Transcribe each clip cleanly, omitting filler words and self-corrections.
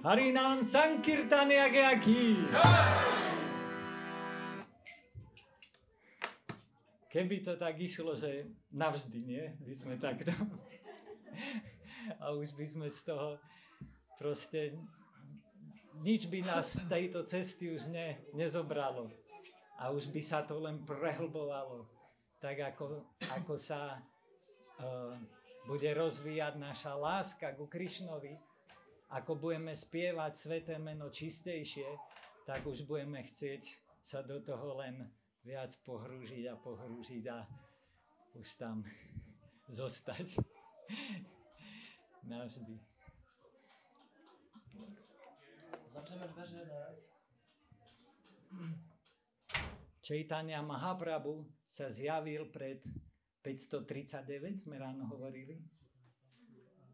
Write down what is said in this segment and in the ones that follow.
Harinam Sankirtane Ageaki. Keby to tak išlo, že navždy, nie? By sme takto. A už by sme z toho proste nič by nás z tejto cesty už nezobralo. A už by sa to len prehlbovalo. Tak ako sa bude rozvíjať naša láska ku Krišnovi, ako budeme spievať sväté meno čistejšie, tak už budeme chcieť sa do toho len viac pohrúžiť a už tam zostať navždy. Začneme verše. Chaitanya Mahaprabhu sa zjavil pred 539, sme ráno hovorili.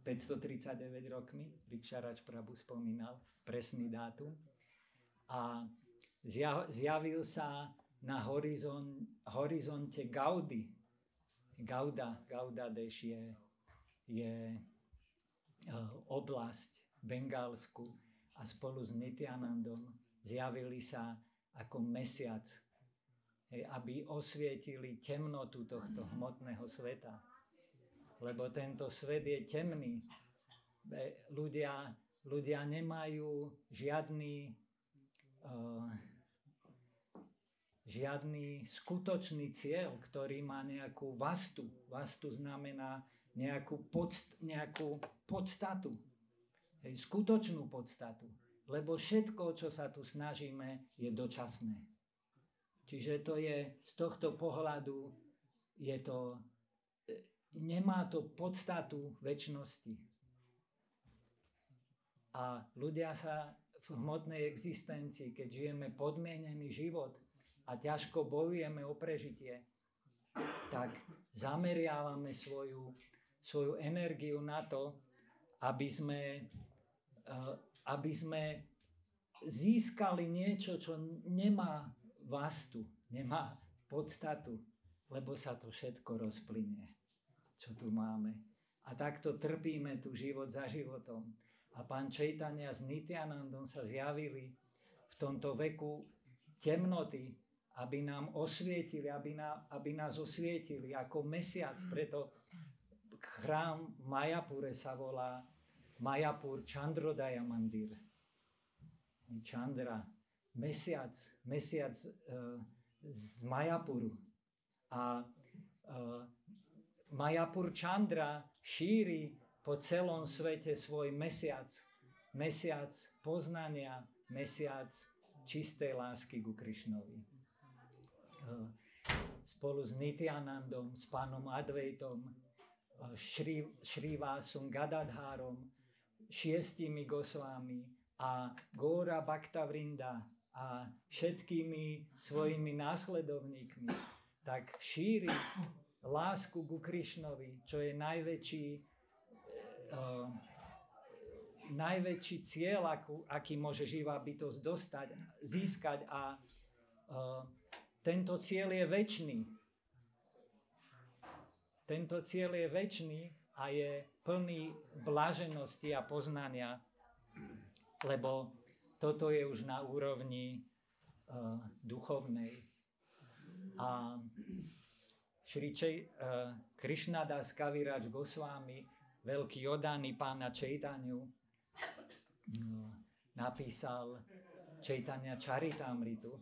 539 rokmi, Riksharaj Prabhu spomínal presný dátum. A zjavil sa na horizonte Gaudy. Gauda Deš je oblasť Bengálsku a spolu s Nityanandom zjavili sa ako mesiac, aby osvietili temnotu tohto hmotného sveta. Lebo tento svet je temný. Ľudia nemajú žiadny skutočný cieľ, ktorý má nejakú vastu. Vastu znamená nejakú podstatu. Skutočnú podstatu. Lebo všetko, čo sa tu snažíme, je dočasné. Čiže to je z tohto pohľadu nemá to podstatu večnosti. A ľudia sa v hmotnej existencii, keď žijeme podmienený život a ťažko bojujeme o prežitie, tak zameriavame svoju energiu na to, aby sme získali niečo, čo nemá vastu, nemá podstatu, lebo sa to všetko rozplynie, čo tu máme. A takto trpíme tu život za životom. A pán Chaitanya s Nityanandom sa zjavili v tomto veku temnoty, aby nám osvietili, aby nás osvietili ako mesiac. Preto chrám v Mayapure sa volá Mayapur Chandrodaya Mandir. Chandra, mesiac z Mayapuru. A Mayapur Chandra šíri po celom svete svoj mesiac poznania, mesiac čistej lásky ku Krišnovi. Spolu s Nityanandom, s pánom Advaitom, Srivasum Gadadharom, 6 Gosvámi a Góra Bhaktavrinda a všetkými svojimi následovníkmi, tak šíri lásku ku Krišnovi, čo je najväčší cieľ, aký môže živá bytosť získať, a tento cieľ je večný. Tento cieľ je večný a je plný blaženosti a poznania, lebo toto je už na úrovni duchovnej. A Krishnadas Kaviraj Goswami, veľký oddaný pána Čaitanyu, napísal Chaitanya Charitamritu.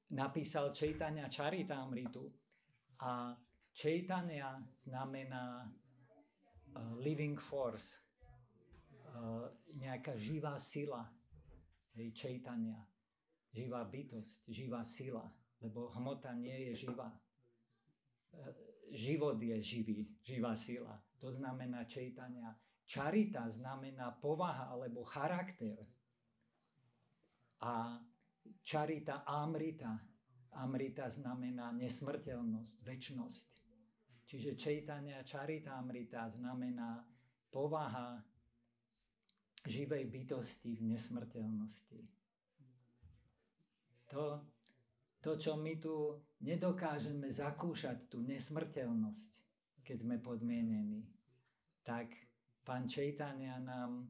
Napísal Chaitanya Charitamritu a Chaitanya znamená living force, nejaká živá sila. Hej, Chaitanya, živá bytosť, živá sila, lebo hmota nie je živá. Život je živý, živá sila. To znamená Chaitanya. Charita znamená povaha alebo charakter. A Charita Amrita. Amrita znamená nesmrteľnosť, večnosť. Čiže Chaitanya Charita Amrita znamená povaha živej bytosti v nesmrteľnosti. To, čo my tu nedokážeme zakúšať, tú nesmrteľnosť, keď sme podmienení, tak pán Chaitanya nám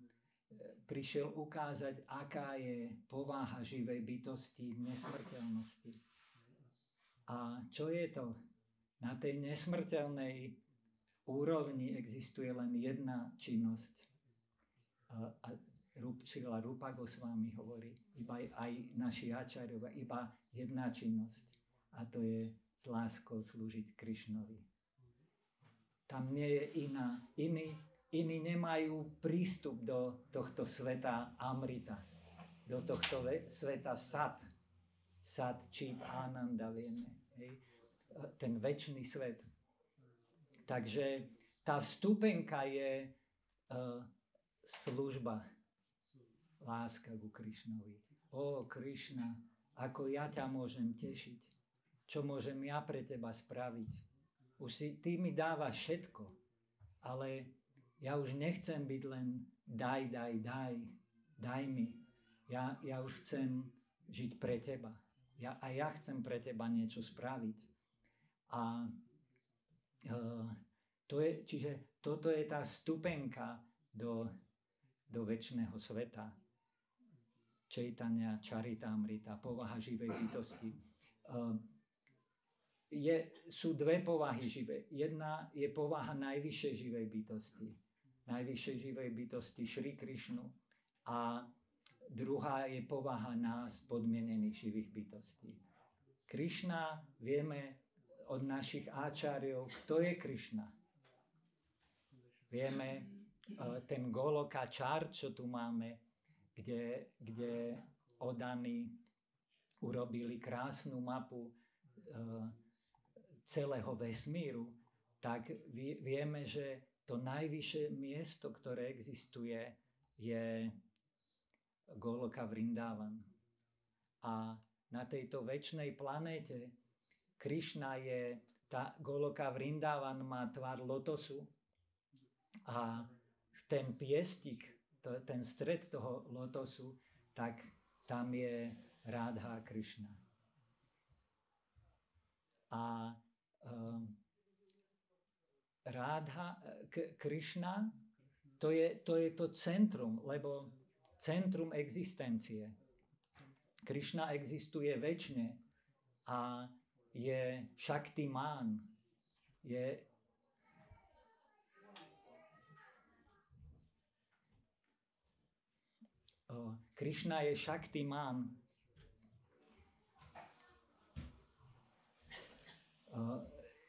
prišiel ukázať, aká je povaha živej bytosti v nesmrteľnosti. A čo je to? Na tej nesmrteľnej úrovni existuje len jedna činnosť. A Rupa Goswami hovorí, iba aj naši áčarjovia, iba jedna činnosť. A to je s láskou slúžiť Krišnovi. Tam nie je iná. Iní nemajú prístup do tohto sveta Amrita, do tohto sveta Sat. Sat, Čit, Ananda, vieme. Hej? Ten večný svet. Takže tá vstupenka je služba, láska ku Krišnovi. Ó, Krišna, ako ja ťa môžem tešiť. Čo môžem ja pre teba spraviť? Ty mi dávaš všetko, ale ja už nechcem byť len daj mi. Ja už chcem žiť pre teba. A ja chcem pre teba niečo spraviť. A čiže toto je tá stupenka do večného sveta. Chaitanya Charitamrita, povaha živej bytosti. Sú dve povahy živé. Jedna je povaha najvyššej živej bytosti. Najvyššej živej bytosti Šri Krišnu. A druhá je povaha nás, podmienených živých bytostí. Krišna, vieme od našich áčarjov, kto je Krišna. Vieme ten Golokačar, čo tu máme, kde oddaní urobili krásnu mapu celého vesmíru, tak vieme, že to najvyššie miesto, ktoré existuje, je Goloka Vrindavan. A na tejto večnej planéte Krišna Goloka Vrindavan má tvar lotosu a ten piestik, ten stred toho lotosu, tak tam je Radha Krišna. A Radha Krišna, to je to centrum, lebo centrum existencie. Krišna existuje večne a je Shaktiman, Krišna je Shaktiman.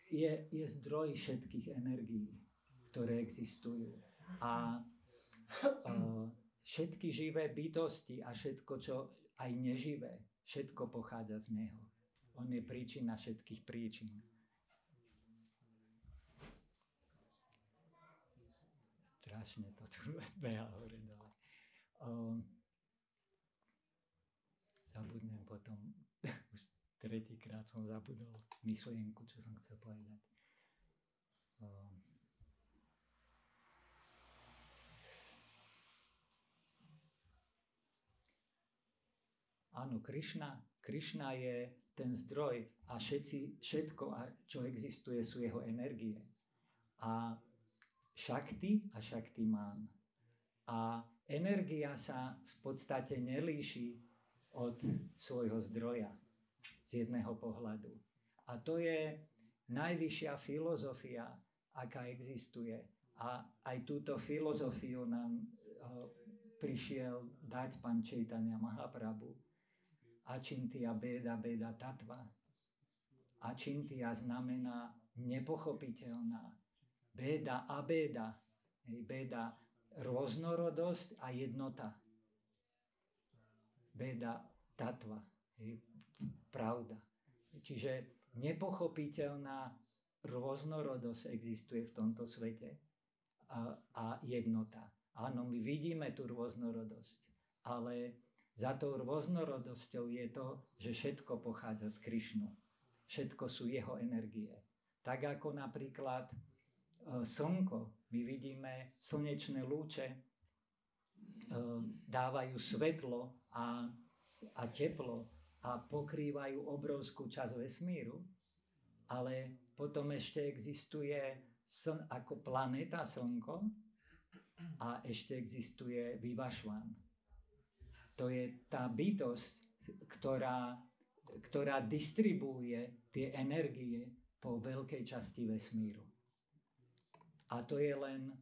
Je zdroj všetkých energií, ktoré existujú. A všetky živé bytosti a všetko, čo aj neživé, všetko pochádza z neho. On je príčina všetkých príčin. Strašne to tu beha hore dole. Zabudnem potom, už tretíkrát som zabudol myšlienku, čo som chcel povedať. Áno, Krišna je ten zdroj a všetko, čo existuje, sú jeho energie. A Shakti a Shaktiman. A energia sa v podstate nelíši od svojho zdroja z jedného pohľadu. A to je najvyššia filozofia, aká existuje. A aj túto filozofiu nám prišiel dať pán Chaitanya Mahaprabhu. Achintya Beda Beda Tattva. Achintya znamená nepochopiteľná. Beda a beda. Beda rôznorodosť a jednota. Beda Tattva. Pravda. Čiže nepochopiteľná rôznorodosť existuje v tomto svete a jednota. Áno, my vidíme tú rôznorodosť, ale za tou rôznorodosťou je to, že všetko pochádza z Krišnu. Všetko sú jeho energie. Tak ako napríklad slnko, my vidíme slnečné lúče, dávajú svetlo a teplo a pokrývajú obrovskú časť vesmíru, ale potom ešte existuje ako planéta Slnko a ešte existuje Vivašvan. To je tá bytosť, ktorá distribuuje tie energie po veľkej časti vesmíru. A to je len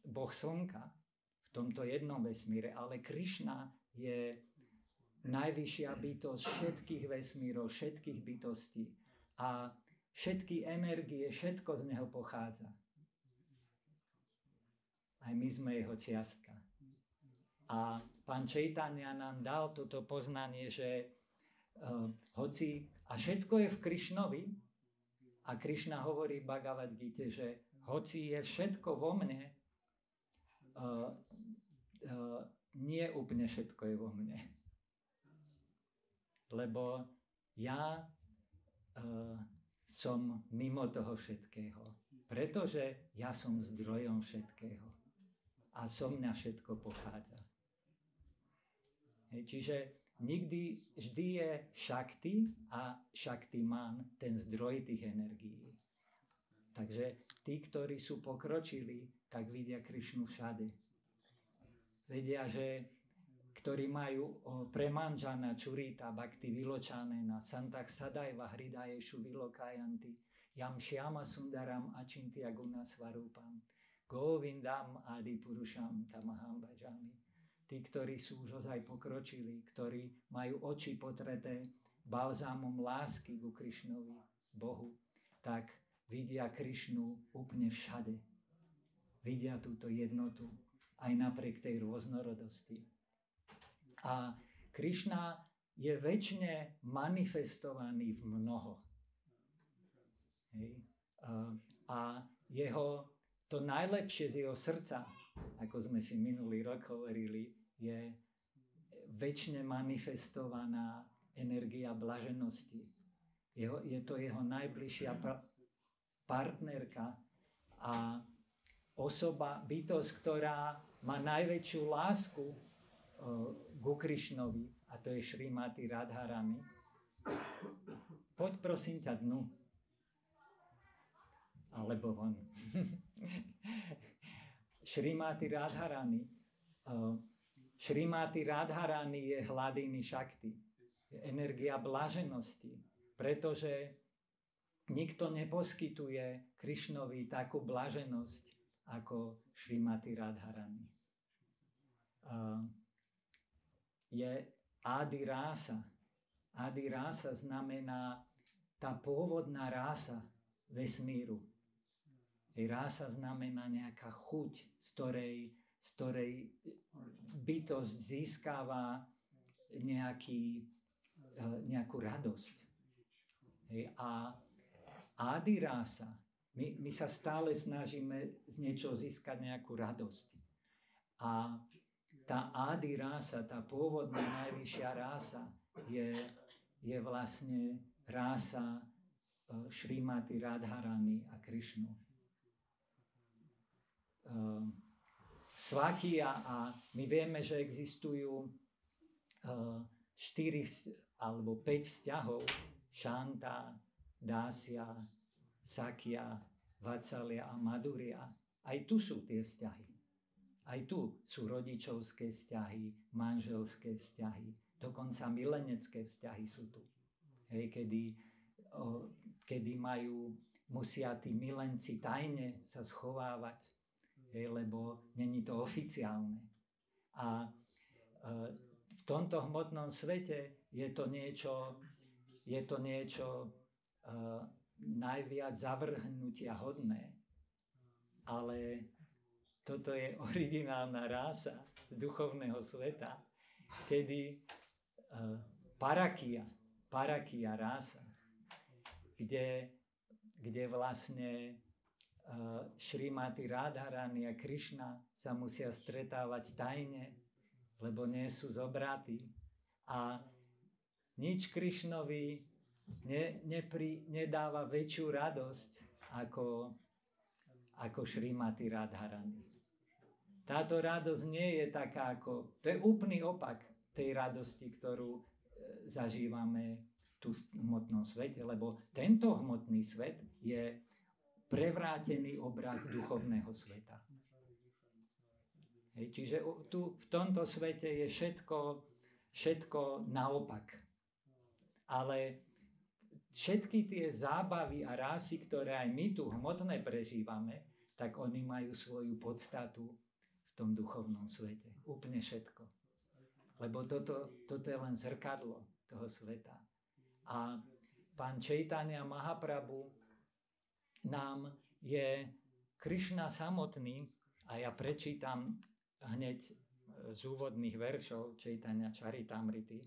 Boh Slnka v tomto jednom vesmíre, ale Krišna je najvyššia bytosť všetkých vesmírov, všetkých bytostí a všetky energie, všetko z neho pochádza. Aj my sme jeho čiastka. A pán Chaitanya nám dal toto poznanie, že hoci a všetko je v Krišnovi, a Krišna hovorí v Bhagavad Gite, že hoci je všetko vo mne, nie úplne všetko je vo mne. Lebo ja som mimo toho všetkého. Pretože ja som zdrojom všetkého. A so mňa všetko pochádza. Čiže vždy je Shakti a Shaktiman, ten zdroj tých energií. Takže tí, ktorí sú pokročili, tak vidia Krišnu všade. Vedia, že ktorí majú premanžana čurita bhakti vyločané na santach sadaiva hridajeshu vilokajanti jam shyama sundaram achintya guna svarupam govindam adipurusham tamaham bhajami. Tí, ktorí sú už ozaj pokročili, ktorí majú oči potreté balzámom lásky ku Krišnovi, Bohu, tak vidia Krišnu úplne všade. Vidia túto jednotu aj napriek tej rôznorodosti. A Krišna je večne manifestovaný v mnoho. A to najlepšie z jeho srdca, ako sme si minulý rok hovorili, je večne manifestovaná energia blaženosti. Je to jeho najbližšia partnerka a osoba, bytosť, ktorá má najväčšiu lásku ku Krišnovi, a to je Šrimati Radharani. Poď prosím ťa dnu. Alebo von. Šrimati Radharani. Šrimati Radharani je hladiny Shakti. Je energia blaženosti. Pretože nikto neposkytuje Krišnovi takú blaženosť ako Šrimati Radharani. Je Adi Rasa. Adi Rasa znamená tá pôvodná rása vesmíru. Rása znamená nejaká chuť, z ktorej bytosť získava nejakú radosť. A Adi Rasa, my sa stále snažíme z niečoho získať nejakú radosť. A tá Adi Rasa, tá pôvodná najvyššia rása, je vlastne rása Šrimati Radharani a Krišnu. Svakia, a my vieme, že existujú 4 alebo 5 vzťahov, Shanta, Dasya, Sakya, Vatsalya a Madhurya. Aj tu sú tie vzťahy. Aj tu sú rodičovské vzťahy, manželské vzťahy, dokonca milenecké vzťahy sú tu. Hej, kedy musia tí milenci tajne sa schovávať, hej, lebo není to oficiálne. A v tomto hmotnom svete je to niečo najviac zavrhnutia hodné. Ale toto je originálna rása duchovného sveta, kedy parakia rása, kde vlastne Šrimati Radharani a Krišna sa musia stretávať tajne, lebo nie sú zobratí. A nič Krišnovi nedáva väčšiu radosť ako Šrimati Radharani. Táto radosť nie je taká ako... To je úplný opak tej radosti, ktorú zažívame tu v hmotnom svete, lebo tento hmotný svet je prevrátený obraz duchovného sveta. Hej, čiže tu v tomto svete je všetko naopak. Ale všetky tie zábavy a rásy, ktoré aj my tu hmotné prežívame, tak oni majú svoju podstatu v tom duchovnom svete. Úplne všetko. Lebo toto je len zrkadlo toho sveta. A pán Chaitanya Mahaprabhu nám je Krišna samotný, a ja prečítam hneď z úvodných veršov Chaitanya Charitamrity.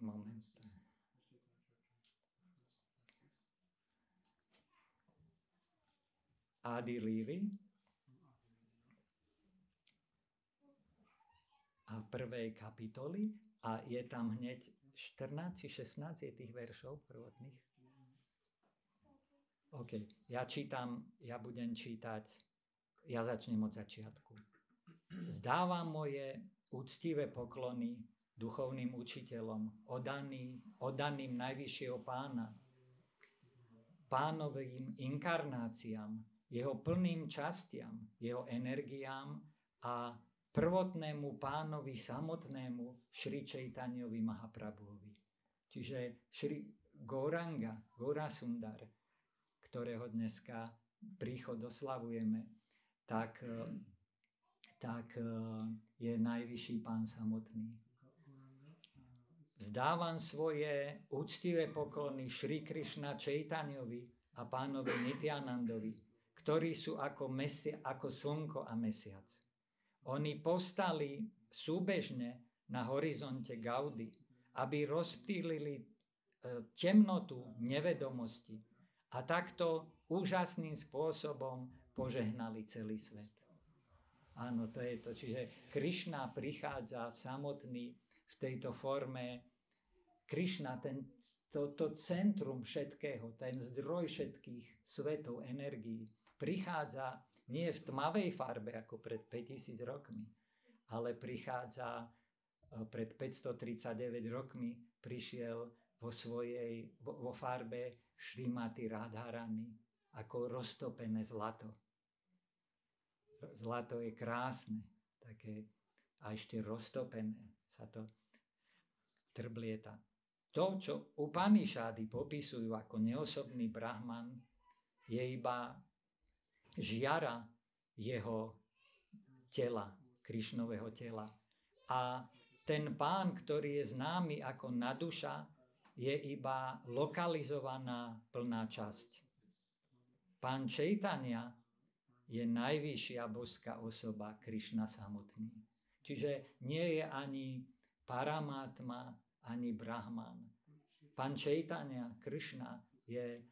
Moment. Adi Líry a prvej kapitoly a je tam hneď 14 či 16 je tých veršov prvotných. OK, ja budem čítať, ja začnem od začiatku. Zdávam moje úctivé poklony duchovným učiteľom, oddaným najvyššieho pána, pánovým inkarnáciám, jeho plným častiam, jeho energiám a prvotnému pánovi samotnému Šri Čaitanyovi Mahaprabhuovi. Čiže Šri Gauranga, Gaurasundar, ktorého dneska príchod oslavujeme, tak je najvyšší pán samotný. Vzdávam svoje úctivé poklony Šri Krišna Čaitanyovi a pánovi Nityanandovi, ktorí sú ako slnko a mesiac. Oni povstali súbežne na horizonte Gaudy, aby rozptýlili temnotu nevedomosti a takto úžasným spôsobom požehnali celý svet. Áno, to je to. Čiže Krišna prichádza samotný v tejto forme. Krišna, to centrum všetkého, ten zdroj všetkých svetov, energií, prichádza nie v tmavej farbe ako pred 5000 rokmi, ale prichádza pred 539 rokmi, prišiel vo farbe Šrimati Radharani ako roztopené zlato. Zlato je krásne, také a ešte roztopené sa to trblieta. To, čo Upanišády popisujú ako neosobný Brahman, je iba žiara jeho tela, Krišnového tela. A ten pán, ktorý je známy ako Naduša, je iba lokalizovaná plná časť. Pán Chaitanya je najvyššia božská osoba, Krišna samotný. Čiže nie je ani Paramatma, ani Brahman. Pán Chaitanya, Krišna, je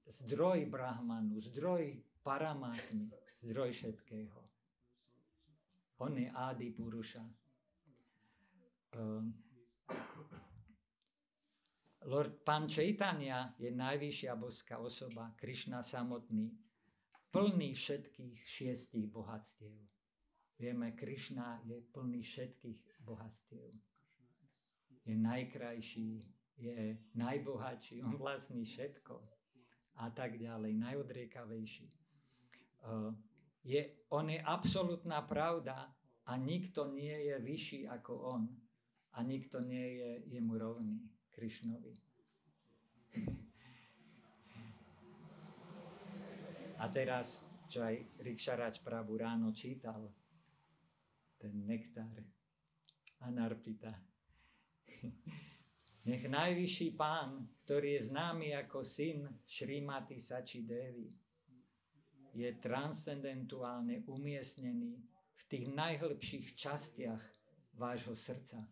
zdroj Brahmanu, zdroj Paramatmy, zdroj všetkého. On je Adi Purusha. Pán Chaitanya je najvyššia božská osoba, Krišna samotný, plný všetkých 6 bohatstiev. Vieme, Krišna je plný všetkých bohatstiev. Je najkrajší, je najbohatší, on vlastní všetko a tak ďalej, najodriekavejší. On je absolútna pravda a nikto nie je vyšší ako on a nikto nie je jemu rovný, Krišnovi. A teraz, čo aj Rikšarač Prabhu ráno čítal, ten nektár Anarpita. Nech najvyšší pán, ktorý je známy ako syn Šrimati Sači Devi, je transcendentuálne umiestnený v tých najhlbších častiach vášho srdca.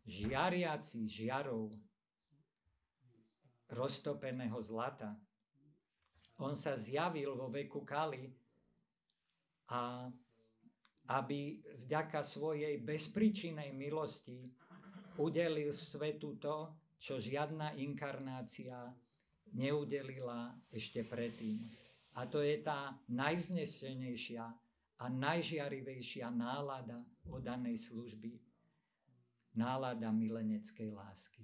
Žiariaci žiarov roztopeného zlata. On sa zjavil vo veku Kali a aby vďaka svojej bezpríčinnej milosti udelil svetu to, čo žiadna inkarnácia neudelila ešte predtým. A to je tá najvznesenejšia a najžiarivejšia nálada oddanej služby. Nálada mileneckej lásky.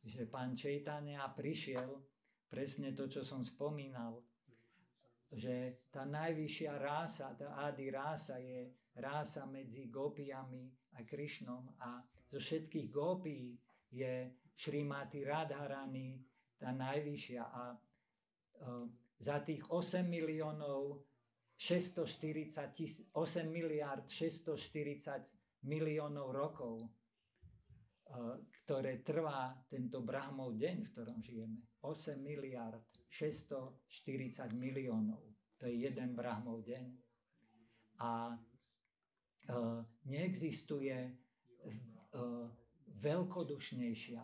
Čiže pán Čejtania prišiel presne to, čo som spomínal, že tá najvyššia rása, tá Adi rása je rása medzi gópiami a Krišnom a zo všetkých gópií je Šrimati Radharani tá najvyššia a za tých 8 miliárd 640 miliónov rokov, ktoré trvá tento Brahmov deň, v ktorom žijeme. 8 miliárd 640 miliónov. To je jeden Brahmov deň. A neexistuje veľkodušnejšia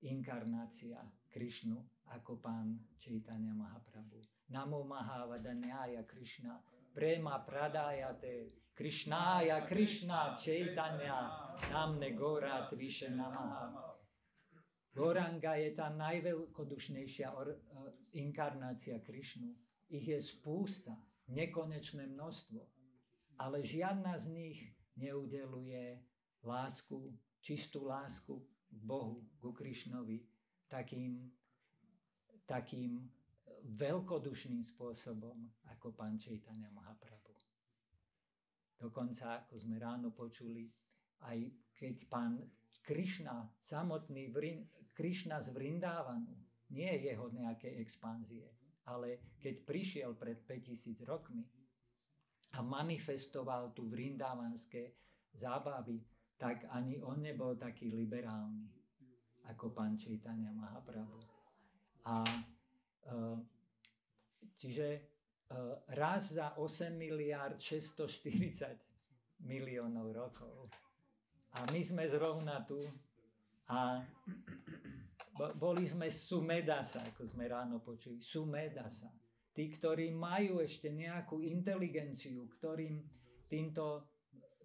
inkarnácia Krišnu ako pán Čejtania Mahaprabhu. Namo Mahavadanyaya Krišna Prema Pradayate Krišnája Krišna Čejtania Namne Gorat Vyše Namaha. Goranga je tá najveľkodušnejšia inkarnácia Krišnu. Ich je spústa, nekonečné množstvo. Ale žiadna z nich neudeluje lásku, čistú lásku k Bohu, ku Krišnovi, takým veľkodušným spôsobom, ako pán Čejtania Mahaprabhu. Dokonca, ako sme ráno počuli, aj keď pán Krišna, samotný Krišna z Vrindávanu, nie je jeho nejakej expanzie, ale keď prišiel pred 5000 rokmi a manifestoval tu vrindávanské zábavy, tak ani on nebol taký liberálny, ako pán Čejtania Mahaprabhu. A čiže raz za 8 miliárd 640 miliónov rokov. A my sme zrovna tu a boli sme Sumedasa, ako sme ráno počuli. Sumedasa. Tí, ktorí majú ešte nejakú inteligenciu, ktorým týmto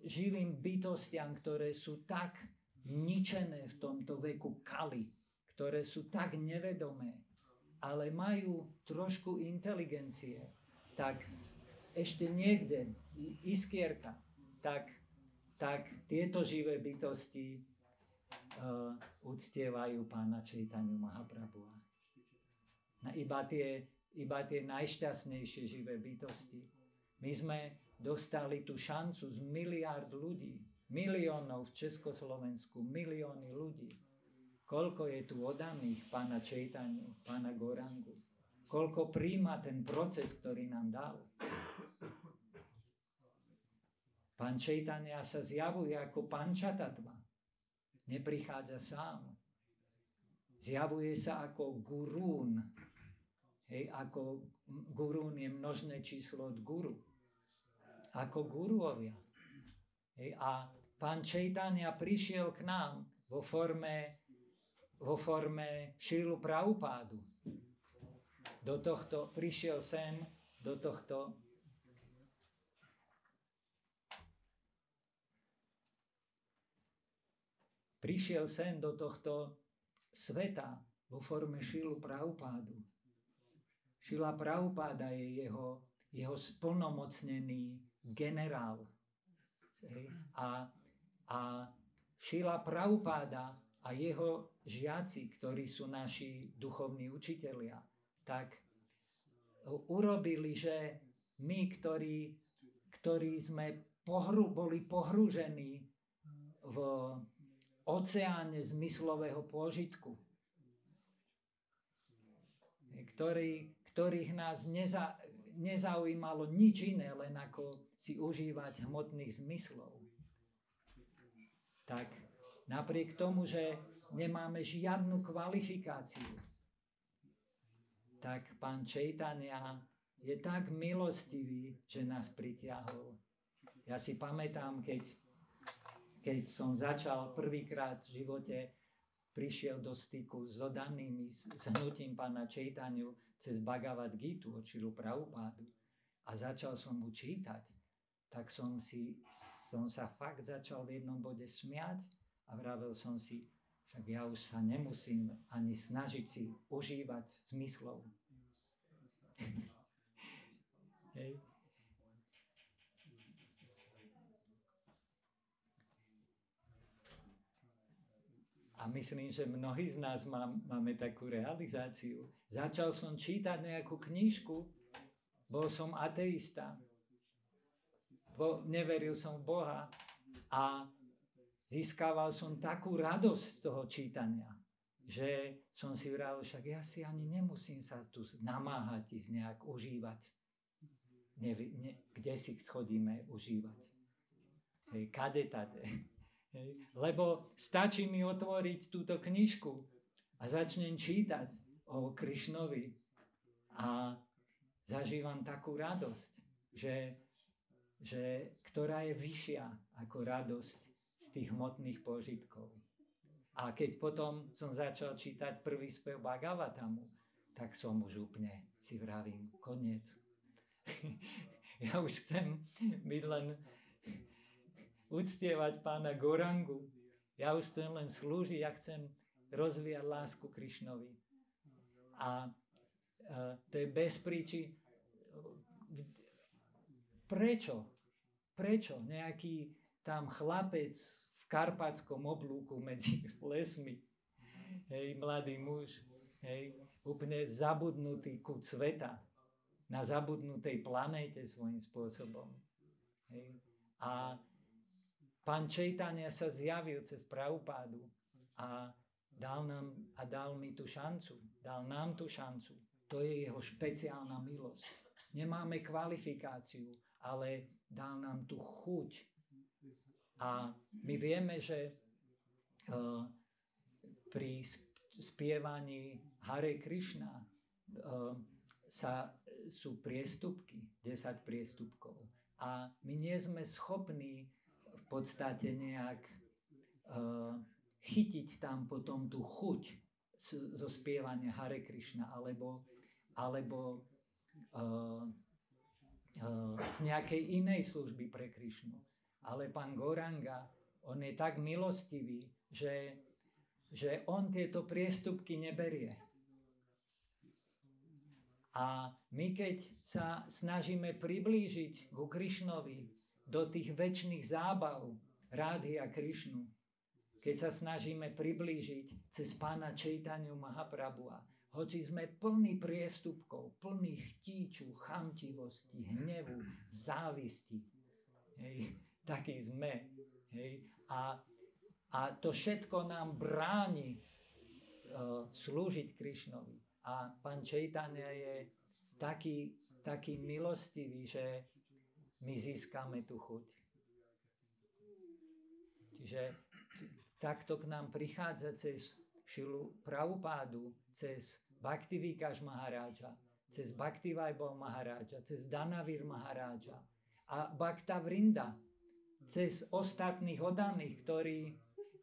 živým bytostiam, ktoré sú tak ničené v tomto veku Kali, ktoré sú tak nevedomé, ale majú trošku inteligencie, tak ešte niekde, iskierka, tak tieto živé bytosti uctievajú pána Čejtaniu Mahaprabhu. Iba tie najšťastnejšie živé bytosti. My sme dostali tú šancu z miliárd ľudí, miliónov v Československu, milióny ľudí. Koľko je tu oddaných pána Čejtaniu, pána Gorangu. Koľko príjma ten proces, ktorý nám dal. Pán Čejtania sa zjavuje ako Pančatatva. Neprichádza sám. Zjavuje sa ako gurún. Ako gurún je množné číslo od guru. Ako guruovia. A pán Čejtania prišiel k nám vo forme Šrilu Prabhupádu. Prišiel sem do tohto sveta vo forme Šrilu Prabhupádu. Šrila Prabhupáda je jeho jeho splnomocnený generál. A Šrila Prabhupáda a jeho žiaci, ktorí sú naši duchovní učitelia, tak urobili, že my, ktorí sme boli pohrúžení v oceáne zmyslového pôžitku, ktorých nás nezaujímalo nič iné, len ako si užívať hmotných zmyslov. Tak napriek tomu, že nemáme žiadnu kvalifikáciu, tak pán Čejtania je tak milostivý, že nás pritiahol. Ja si pamätám, keď som začal prvýkrát v živote, prišiel do styku s odanými, s hnutím pána Čejtaniu cez Bhagavad Gitu od Šrilu Prabhupádu a začal som mu čítať, tak som sa fakt začal v jednom bode smiať a vravel som si, však ja už sa nemusím ani snažiť si užívať zmyslov. Hej. A myslím, že mnohí z nás máme takú realizáciu. Začal som čítať nejakú knižku, bol som ateista, neveril som v Boha a získaval som takú radosť z toho čítania, že som si vravel, však ja si ani nemusím sa tu namáhať ísť nejak užívať. Kde si chodíme užívať? Hej, kade tade. Hej. Lebo stačí mi otvoriť túto knižku a začnem čítať o Krišnovi a zažívam takú radosť, ktorá je vyššia ako radosť z tých hmotných požitkov. A keď potom som začal čítať prvý spev Bhagavatamu, tak som už úplne si vravím, koniec. Ja už chcem byť len uctievať pána Gourangu. Ja už chcem len slúžiť, ja chcem rozvíjať lásku Krišnovi. A to je bez príčiny. Prečo nejaký tam chlapec v karpatskom oblúku medzi lesmi, hej, mladý muž, hej, úplne zabudnutý kút sveta, na zabudnutej planéte svojím spôsobom. Hej. A pán Čejtania sa zjavil cez Prabhupádu a dal mi tú šancu, dal nám tú šancu. To je jeho špeciálna milosť. Nemáme kvalifikáciu, ale dal nám tú chuť. A my vieme, že pri spievaní Hare Krishna sú priestupky, 10 priestupkov. A my nie sme schopní v podstate nejak chytiť tam potom tú chuť zo spievania Hare Krishna, alebo z nejakej inej služby pre Krišnu. Ale pán Gauranga, on je tak milostivý, že on tieto priestupky neberie. A my keď sa snažíme priblížiť ku Krišnovi do tých večných zábav Rádhy a Krišnu, keď sa snažíme priblížiť cez pána Čejtaniu Mahaprabhua, hoci sme plní priestupkov, plní chtíču, chamtivosti, hnevu, závisti, hej, takí sme. Hej, a to všetko nám bráni slúžiť Krišnovi. A pán Čejtania je taký milostivý, že my získame tú chuť. Čiže takto k nám prichádza cez Šrilu Prabhupádu, cez Bhaktivikash Maharáža, cez Bhaktivaibhav Maharáža, cez Dhanavir Maharáža a Bhakta Vrinda, cez ostatných oddaných,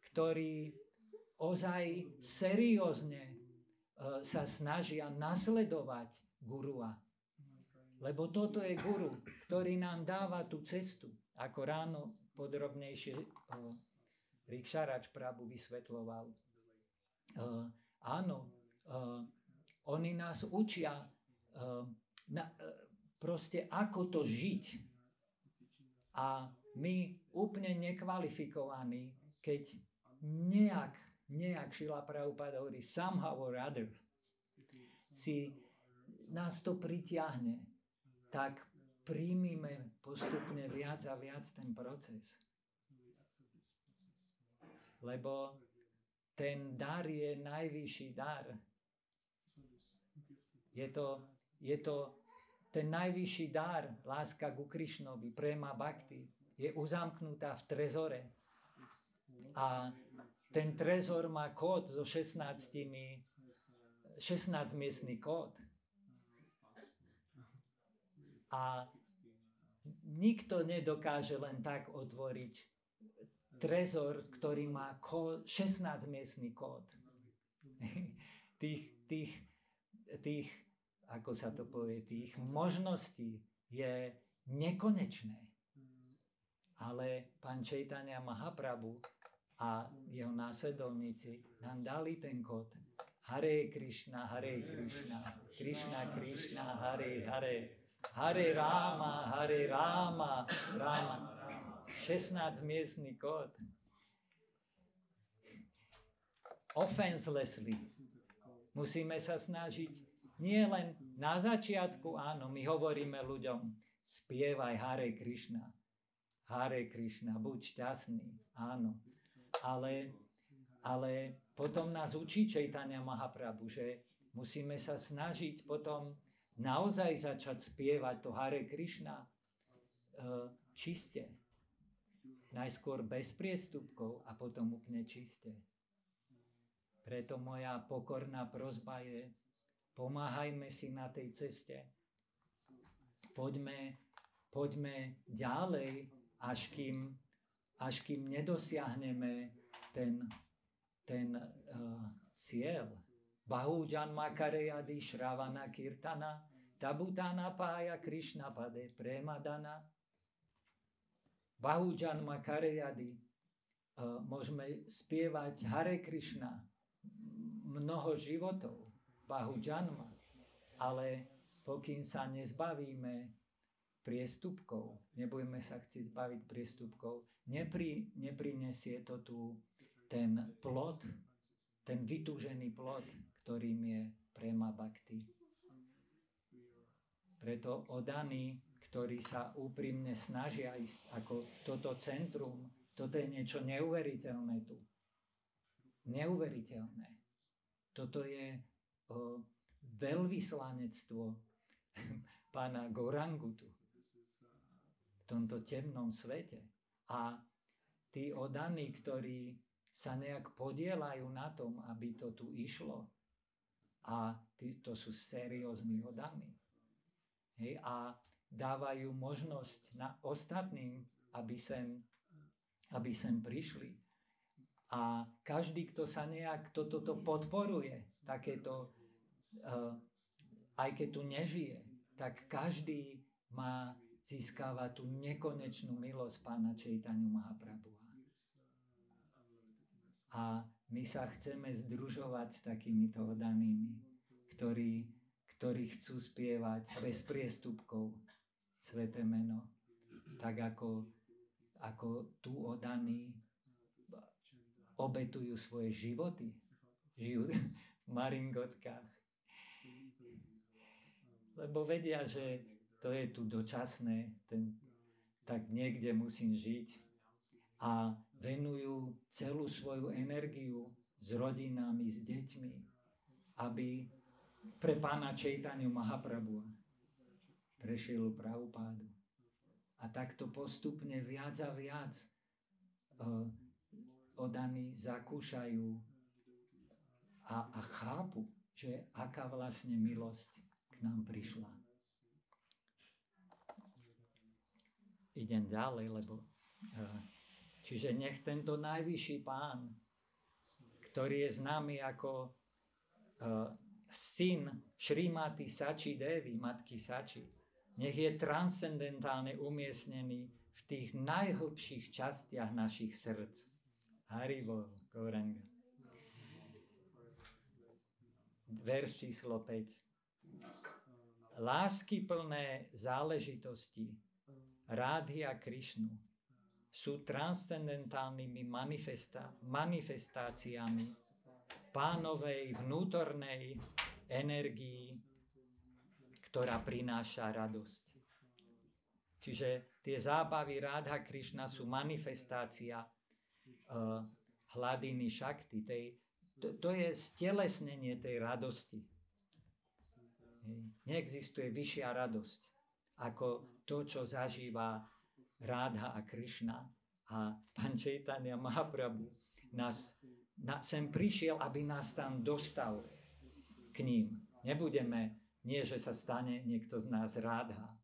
ktorí ozaj seriózne sa snažia nasledovať gurua. Lebo toto je guru, ktorý nám dáva tú cestu. Ako ráno podrobnejšie Riksharaj Prabhu vysvetľoval. Áno, oni nás učia proste ako to žiť. A my úplne nekvalifikovaní, keď nejak Šrila Prabhupada hovorí somehow or other, nás to pritiahne, tak príjmime postupne viac a viac ten proces. Lebo ten dar je najvyšší dar. Je to ten najvyšší dar, láska ku Krišnovi, prema bhakti, je uzamknutá v trezore. A ten trezor má kód so 16-miestny kód. A nikto nedokáže len tak otvoriť trezor, ktorý má 16-miestny kód. Tých, ako sa to povie, tých možností je nekonečné. Ale pán Čejtania Mahaprabhu a jeho následovníci nám dali ten kód. Hare Krishna, Krishna Krishna, Hare Hare, Hare Rama, Rama. 16-miestny kód. Offenselessly. Musíme sa snažiť nie len na začiatku, áno, my hovoríme ľuďom, spievaj Hare Krishna, buď šťastný, áno. Ale potom nás učí Čejtania Mahaprabhu, že musíme sa snažiť potom naozaj začať spievať to Hare Krishna čiste. Najskôr bez priestupkov a potom úplne čiste. Preto moja pokorná prosba je, pomáhajme si na tej ceste. Poďme ďalej, až kým nedosiahneme ten cieľ. Bahujan Makareyadi Shravana Kirtana Tabutana Paya Krishna Pade Premadana. Bahujan Makareyadi. Môžeme spievať Hare Krishna mnoho životov, Bahujanma, ale pokým sa nezbavíme priestupkov, nebudeme sa chcieť zbaviť priestupkov, neprinesie to tu ten plod, ten vytúžený plod, ktorým je prema bhakti. Preto oddaní, ktorí sa úprimne snažia ísť ako toto centrum, toto je niečo neuveriteľné tu. Neuveriteľné. Toto je veľvyslanectvo pána Gaurangu tu v tomto temnom svete. A tí oddaní, ktorí sa nejak podieľajú na tom, aby to tu išlo, a to sú seriózni oddaní. Hej, a dávajú možnosť ostatným, aby sem prišli. A každý, kto sa nejak toto podporuje, takéto, aj keď tu nežije, tak každý získava tú nekonečnú milosť pána Čejtanyu Mahaprabhu. A my sa chceme združovať s takýmito oddanými, ktorí chcú spievať bez priestupkov sväté meno, tak ako tu oddaní obetujú svoje životy, žijú v maringotkách. Lebo vedia, že to je tu dočasné, tak niekde musím žiť. A venujú celú svoju energiu s rodinami, s deťmi, aby pre pána Čejtanyu Mahaprabhu, pre Šrilu Prabhupádu. A takto postupne viac a viac oddaní zakúšajú a chápu, že aká vlastne milosť k nám prišla. Idem ďalej, lebo čiže nech tento najvyšší pán, ktorý je známy ako syn Šrimati Sači Devi, matky Sači, nech je transcendentálne umiestnený v tých najhlbších častiach našich srdc. Haribol, Gauranga. Verš číslo 5. láskyplné záležitosti Rádhy a Krišnu sú transcendentálnymi manifestáciami pánovej vnútornej energii, ktorá prináša radosť. Čiže tie zábavy Rádha Krišna sú manifestácia hladiny šakty. To je stelesnenie tej radosti. Neexistuje vyššia radosť ako to, čo zažíva Rádha a Krišna. A pán Chaitanya Mahaprabhu sem prišiel, aby nás tam dostal k ním. Nie, že sa stane niekto z nás Rádha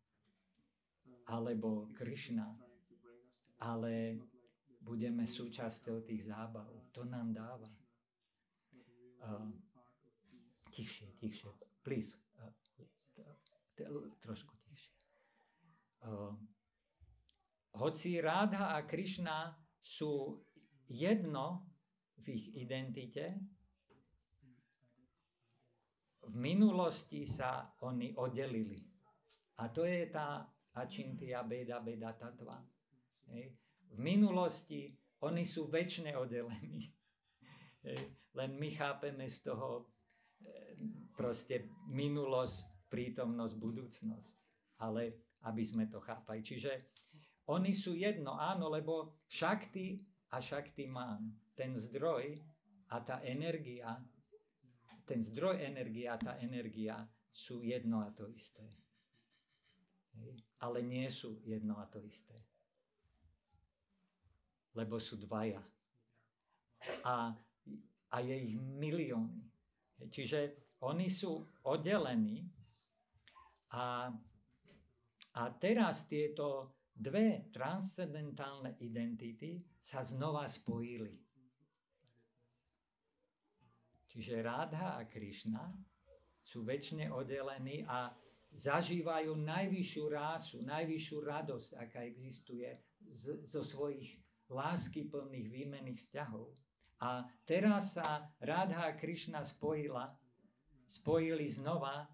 alebo Krišna, ale budeme súčasťou tých zábav. To nám dáva. Tichšie, please. Trošku tichšie. Hoci Rádha a Krišna sú jedno v ich identite, v minulosti sa oni oddelili. A to je tá Achintya Beda Beda Tattva. V minulosti oni sú večne oddelení. Len my chápeme z toho proste minulosť, prítomnosť, budúcnosť. Ale aby sme to chápali. Čiže oni sú jedno, áno, lebo Shakti a Shaktiman, ten zdroj a tá energia, ten zdroj energie a tá energia sú jedno a to isté. Ale nie sú jedno a to isté. Lebo sú dvaja. A je ich milióny. Čiže oni sú oddelení a teraz tieto dve transcendentálne identity sa znova spojili. Čiže Rádha a Krišna sú večne oddelení a zažívajú najvyššiu rásu, najvyššiu radosť, aká existuje zo svojich láskyplných výmenných vzťahov. A teraz sa Rádha a Krišna spojili znova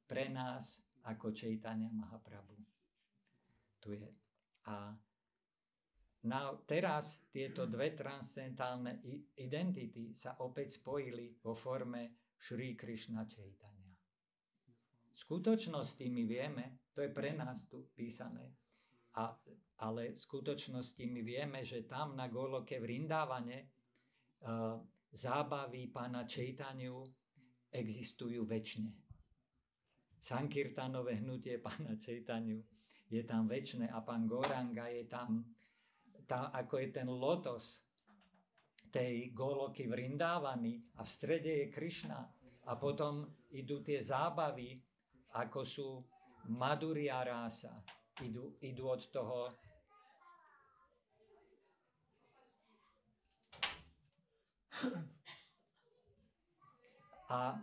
pre nás ako Chaitanya Mahaprabhu. Tu je. A teraz tieto dve transcendentálne identity sa opäť spojili vo forme Šrí Krišna Chaitanya. V skutočnosti my vieme, to je pre nás tu písané, ale v skutočnosti my vieme, že tam na Goloke v Vrindavane zábavy pána Chaitanyu existujú večne. Sankirtanové hnutie pána Chaitanyu je tam večné a pán Gauranga je tam ako je ten lotos tej Goloky Vrindavany a v strede je Krišna a potom idú tie zábavy, ako sú Madhurya Rasa, idú od toho a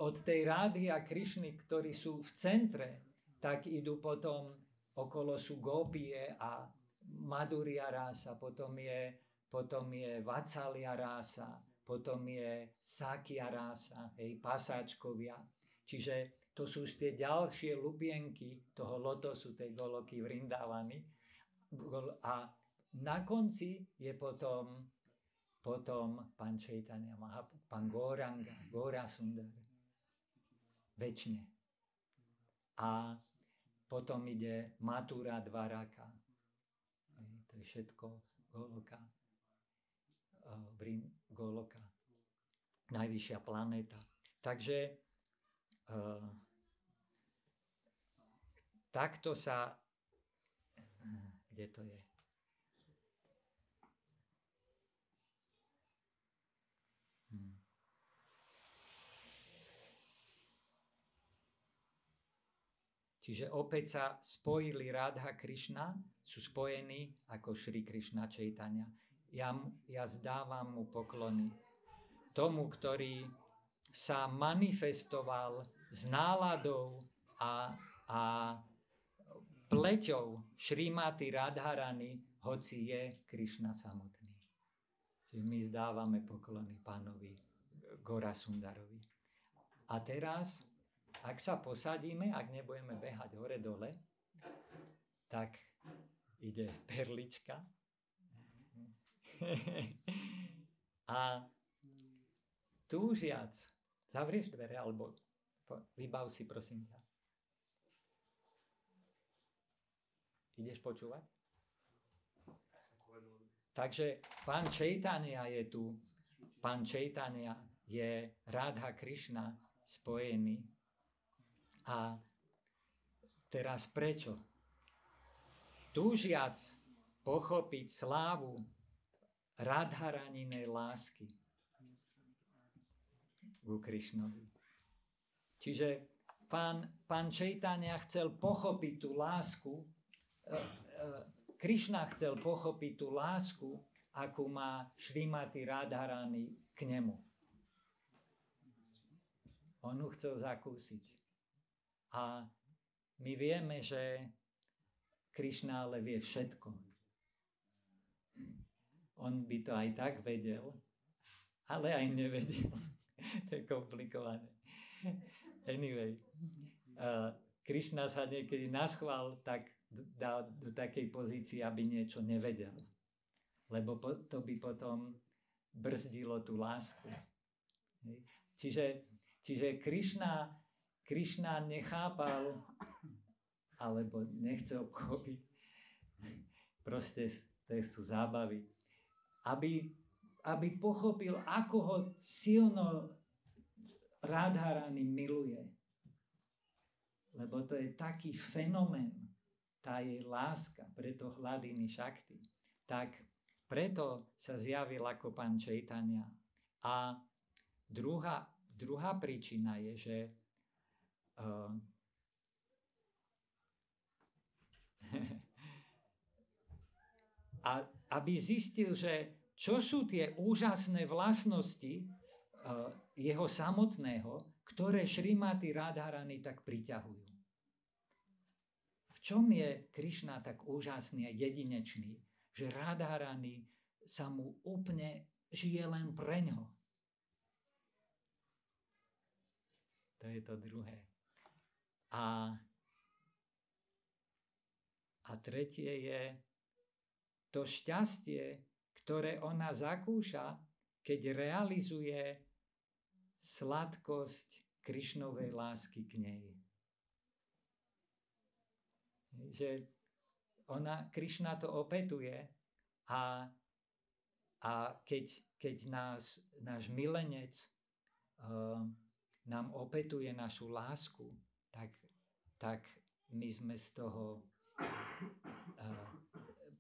od tej Rádhy a Krišny, ktorí sú v centre, tak idú potom okolo sú gópie a Madhurya Rasa, potom je Vatsalya Rasa, potom je Sakya Rasa, pasáčkovia. Čiže to sú tie ďalšie lupienky toho lotosu, tej Goloky Vrindavany. A na konci je potom pán Chaitanya Mahaprabhu, pán Gauranga, Gaurasundar. Večne. A potom ide Mathura Dvaraka. To je všetko Goloka. Goloka. Najvyššia planéta. Takže takto sa... Kde to je? Čiže opäť sa spojili Rádha Krišna, sú spojení ako Šri Krišna Chaitanya. Ja zdávam mu poklony. Tomu, ktorý sa manifestoval s náladou a pleťou Šrímati Radharani, hoci je Krišna samotný. Čiže my zdávame poklony pánovi Gaurasundarovi. A teraz ak sa posadíme, ak nebudeme behať hore-dole, tak ide perlička. A túžiac, zavrieš dvere, alebo vybav si, prosím ťa. Ideš počúvať? Takže pán Čaitanya je tu. Pán Čaitanya je Radha Krišna spojený. A teraz prečo? Túžiac pochopiť slávu Radharaninej lásky ku Krišnovi. Čiže pán Čaitanya chcel pochopiť tú lásku, Krišna chcel pochopiť tú lásku, akú má Šrimati Radharani k nemu. On ju chcel zakúsiť. A my vieme, že Krišna ale vie všetko. On by to aj tak vedel, ale aj nevedel. To je komplikované. Anyway, Krišna sa niekedy naschvál tak dá do takej pozície, aby niečo nevedel. Lebo to by potom brzdilo tú lásku. Čiže Krišna nechápal, alebo nechcel pochopiť, proste to sú zábavy, aby pochopil, ako ho silno Radharani miluje. Lebo to je taký fenomén, tá jej láska, preto hladiny šakty. Tak preto sa zjavil ako pán Čaitanya. A druhá príčina je, že aby zistil, že čo sú tie úžasné vlastnosti jeho samotného, ktoré Šrimati Radharani tak priťahujú. V čom je Krišna tak úžasný a jedinečný, že Radharani sa mu úplne žije len preňho? To je to druhé. A tretie je to šťastie, ktoré ona zakúša, keď realizuje sladkosť Krišnovej lásky k nej. Že Krišna to opetuje a keď náš milenec nám opetuje našu lásku, tak my sme z toho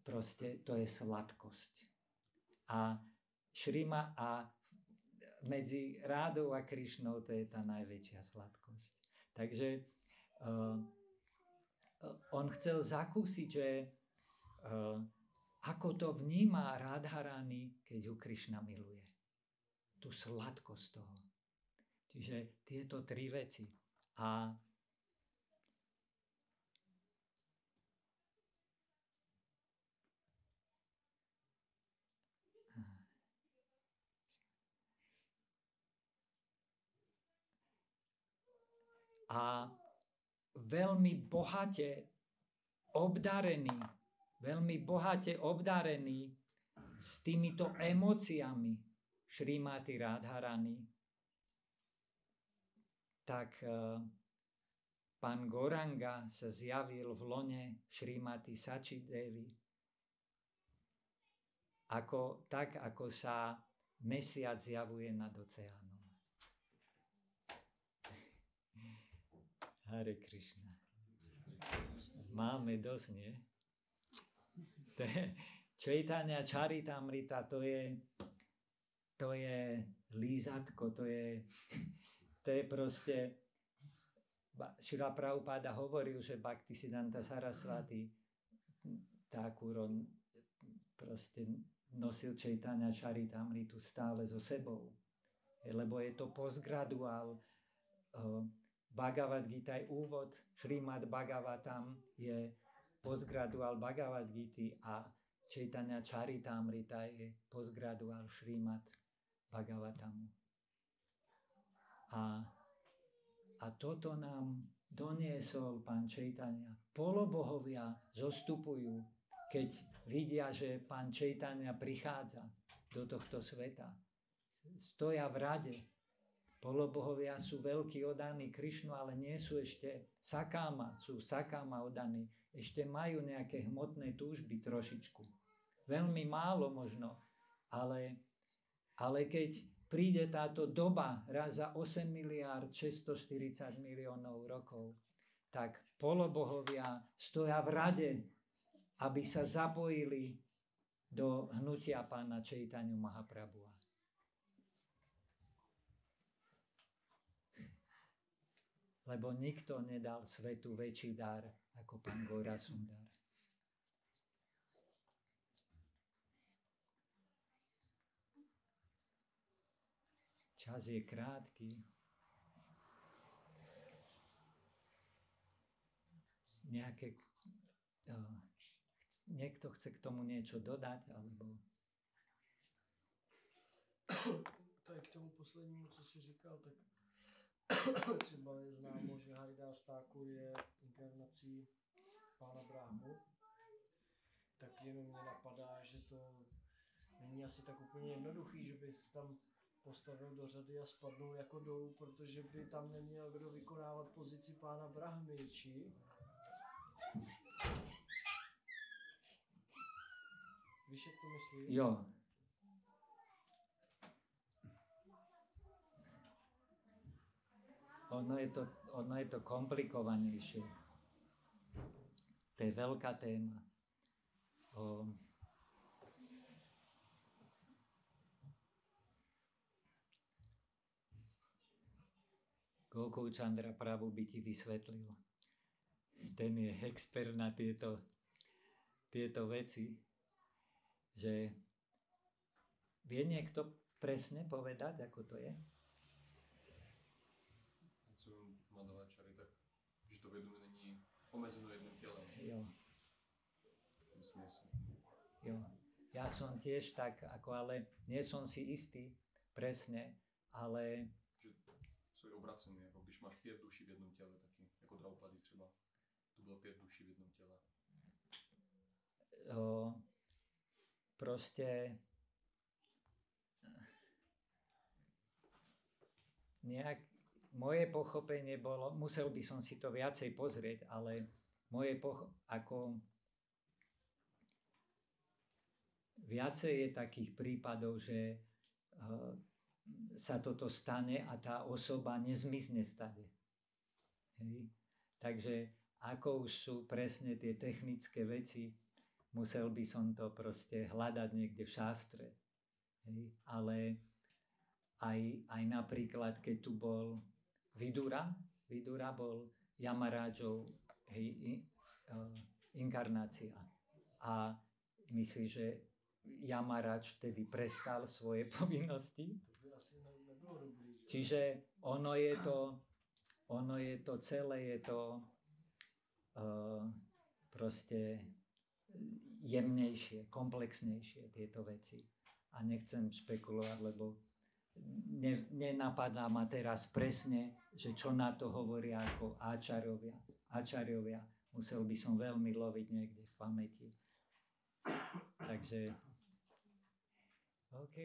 proste, to je sladkosť. A medzi Rádou a Krišnou to je tá najväčšia sladkosť. Takže on chcel zakúsiť, že ako to vníma Radharani, keď ju Krišna miluje. Tú sladkosť toho. Čiže tieto tri veci. A veľmi bohate obdarený s týmito emóciami Šrimati Radharani, tak pán Gauranga sa zjavil v lone Šrimati Sačidevi ako sa mesiac zjavuje nad oceánom. Hare Krishna. Máme dosť, nie? Čaitanya Charitamrita, to je lízatko, to je proste... Šrila Prabhupáda hovoril, že Bhaktisiddhanta Sarasvati Thakur proste nosil Čaitanya Charitamritu stále so sebou. Lebo je to postgraduál. Bhagavad Gita je úvod, Šrimad Bhagavatam je postgraduál Bhagavad Gity a Čaitanya Charitamrita je postgraduál Šrimad Bhagavatamu. A toto nám doniesol pán Čejtania. Polobohovia zostupujú, keď vidia, že pán Čejtania prichádza do tohto sveta. Stoja v rade. Polobohovia sú veľkí oddaní Krišnu, ale nie sú ešte sakáma, sú sakáma oddaní. Ešte majú nejaké hmotné túžby trošičku. Veľmi málo možno, ale keď príde táto doba raz za 8 miliárd 640 miliónov rokov, tak polobohovia stoja v rade, aby sa zapojili do hnutia pána Čejtaniu Mahaprabhua. Lebo nikto nedal svetu väčší dar ako pán Gaura Sundar. Čas je krátky. Niekto chce k tomu niečo dodať, alebo... Tak k tomu poslednímu, co jsi říkal, tak třeba je známo, že Haridas Thakur je inkarnací pána Brahmu, tak jenom mě napadá, že to není asi tak úplně jednoduchý, že bys tam postavil do řady a spadnul jako dolů, protože by tam neměl kdo vykonávat pozici pána Brahmy, či? Víš, jak to myslíš? Jo. Ono je to komplikovanejšie. To je veľká téma. Gokul Chandra Prabhu by ti vysvetlil. Ten je expert na tieto veci, že vie niekto presne povedať, ako to je? Madhavačary, tak že to vedomie není omezeno jedným telem. Jo. Jo. Ja som tiež tak, ale nie som si istý presne, ale... Že sú obracené, ako když máš 5 duší v jednom tele, taky, jako Draupadi třeba. Tu bylo 5 duší v jednom tele. Proste... Moje pochopenie bolo, musel by som si to viacej pozrieť, ale ako viacej je takých prípadov, že sa toto stane a tá osoba nezmizne stade. Hej. Takže ako už sú presne tie technické veci, musel by som to proste hľadať niekde v šástre. Hej. Ale aj napríklad, keď tu bol Vidura bol Yamarajov inkarnácia. A myslí, že Yamaraj vtedy prestal svoje povinnosti. Čiže ono je to celé, je to proste jemnejšie, komplexnejšie tieto veci. A nechcem špekulovať, lebo nenapadá ma teraz presne, že čo na to hovoria ako áčarovia. Musel by som veľmi loviť niekde v pamäti. Takže, OK.